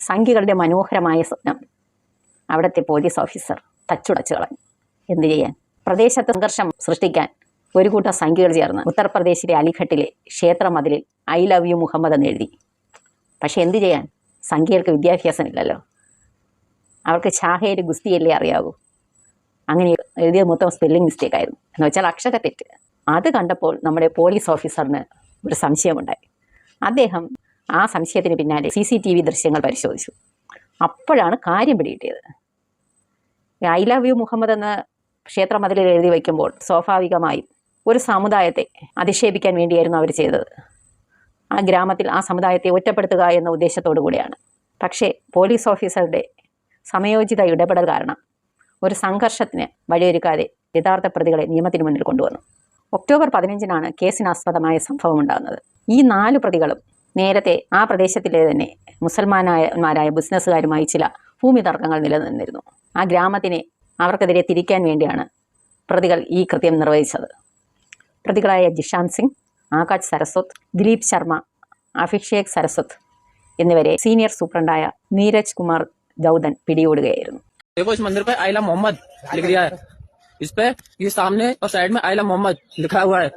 സംഖ്യകളുടെ മനോഹരമായ സ്വപ്നം അവിടുത്തെ പോലീസ് ഓഫീസർ തച്ചുടച്ചു കളഞ്ഞു. എന്തു ചെയ്യാൻ? പ്രദേശത്ത് സംഘർഷം സൃഷ്ടിക്കാൻ ഒരു കൂട്ടം സംഖ്യകൾ ചേർന്ന് ഉത്തർപ്രദേശിലെ അലിഘട്ടിലെ ക്ഷേത്ര മതിലിൽ ഐ ലവ് യു മുഹമ്മദ് എന്ന് എഴുതി. പക്ഷെ എന്തു ചെയ്യാൻ? സംഖ്യകൾക്ക് വിദ്യാഭ്യാസമില്ലല്ലോ. അവർക്ക് ഛാഹയിൽ ഗുസ്തിയല്ലേ അറിയാവൂ. അങ്ങനെ എഴുതിയത് മൊത്തം സ്പെല്ലിംഗ് മിസ്റ്റേക്ക് ആയിരുന്നു, എന്ന് വെച്ചാൽ അക്ഷരത്തെറ്റ്. അത് കണ്ടപ്പോൾ നമ്മുടെ പോലീസ് ഓഫീസറിന് ഒരു സംശയമുണ്ടായി. അദ്ദേഹം ആ സംശയത്തിന് പിന്നാലെ CCTV ദൃശ്യങ്ങൾ പരിശോധിച്ചു. അപ്പോഴാണ് കാര്യം പിടികിട്ടിയത്. ഐ ലവ് യു മുഹമ്മദ് എന്ന ക്ഷേത്ര മതിലിൽ എഴുതി വയ്ക്കുമ്പോൾ സ്വാഭാവികമായും ഒരു സമുദായത്തെ അധിക്ഷേപിക്കാൻ വേണ്ടിയായിരുന്നു അവർ ചെയ്തത്. ആ ഗ്രാമത്തിൽ ആ സമുദായത്തെ ഒറ്റപ്പെടുത്തുക എന്ന ഉദ്ദേശത്തോടു കൂടിയാണ്. പക്ഷേ പോലീസ് ഓഫീസറുടെ സമയോചിത ഇടപെടൽ കാരണം ഒരു സംഘർഷത്തിന് വഴിയൊരുക്കാതെ യഥാർത്ഥ പ്രതികളെ നിയമത്തിന് മുന്നിൽ കൊണ്ടുവന്നു. ഒക്ടോബർ 15-നാണ് കേസിനാസ്പദമായ സംഭവം ഉണ്ടാകുന്നത്. ഈ 4 പ്രതികളും നേരത്തെ ആ പ്രദേശത്തിലെ തന്നെ മുസൽമാന്മാരായ ബിസിനസ്സുകാരുമായി ചില ഭൂമി തർക്കങ്ങൾ നിലനിന്നിരുന്നു. ആ ഗ്രാമത്തിനെ അവർക്കെതിരെ തിരിക്കാൻ വേണ്ടിയാണ് പ്രതികൾ ഈ കൃത്യം നിർവഹിച്ചത്. പ്രതികളായ ജിഷാന്ത് സിംഗ്, ആകാശ് സരസ്വത്, ദിലീപ് ശർമ്മ, അഭിഷേക് സരസ്വത് എന്നിവരെ സീനിയർ സൂപ്രണ്ടായ നീരജ് കുമാർ ജൗദൻ പിടികൂടുകയായിരുന്നു. देखो इस मंदिर पे आइला मोहम्मद लिख दिया है, इस पे ये सामने और साइड में आइला मोहम्मद लिखा हुआ है।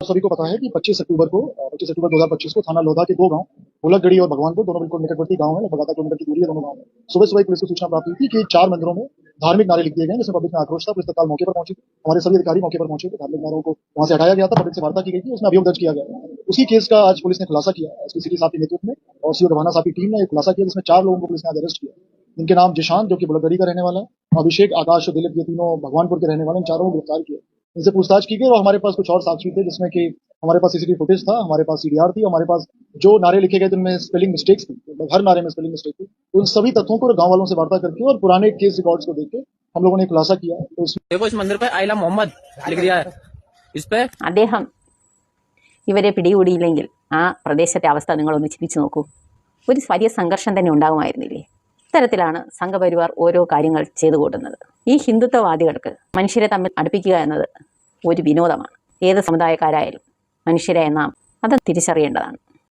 सभी को पता है कि 25 अक्टूबर 2025 को थाना लोधा के 2 गांव हुलकगढ़ी और भगवानपुर दोनों बिल्कुल निकटवर्ती गांव है, लगभग आधा किलोमीटर की दूरी है दोनों गांव में। सुबह सुबह पुलिस को सूचना प्राप्त हुई थी कि 4 मंदिरों में धार्मिक नारे लिख दिए गए, जिसमें पब्लिक में आक्रोश था। पुलिस तत्काल मौके पर पहुंची, हमारे सभी अधिकारी मौके पर पहुंचे, धार्मिक नारों को वहां से हटाया गया था, पब्लिक से वार्ता की गई थी, उसमें अभियोग दर्ज किया गया। उसी केस का आज पुलिस ने खुलासा किया। एसपी सिटी साहब के नेतृत्व में और सीओ रवाना साहब की टीम ने खुलासा किया, जिसमें 4 लोगों को पुलिस ने आज अरेस्ट किया। इनके नाम जिशांत, जो कि बुलगढ़ी का रहने वाला है, अभिषेक, आकाश और दिलीप, ये तीनों भगवानपुर के रहने वाले, इन चारों को गिरफ्तार किया। इनसे पूछताछ की गई और हमारे पास कुछ और साक्ष्य थे, जिसमें कि हमारे पास CCTV फुटेज था, हमारे पास CDR थी, हमारे पास जो नारे लिखे गए जिनमें स्पेलिंग मिस्टेक्स थी, हर नारे में स्पेलिंग मिस्टेक थी। तो उन सभी तथ्यों को गांव वालों से वार्ता करके और पुराने केस रिकॉर्ड्स को देख के हम लोगों ने खुलासा किया। तो देखो इस मंदिर पे आइला मोहम्मद लिख दिया है, इस पे അദ്ദേഹം ഇവരെ പിടികൂടിയില്ലെങ്കിൽ ആ പ്രദേശത്തെ അവസ്ഥ നിങ്ങളൊന്ന് ചിന്തിച്ചു നോക്കൂ. ഒരു വലിയ സംഘർഷം തന്നെ ഉണ്ടാകുമായിരുന്നില്ലേ? ഇത്തരത്തിലാണ് സംഘപരിവാർ ഓരോ കാര്യങ്ങൾ ചെയ്തു കൂട്ടുന്നത്. ഈ ഹിന്ദുത്വവാദികൾക്ക് മനുഷ്യരെ തമ്മിൽ അടുപ്പിക്കുക എന്നത് ഒരു വിനോദമാണ്. ഏത് സമുദായക്കാരായാലും മനുഷ്യരെ നാം അത് തിരിച്ചറിയേണ്ടതാണ്.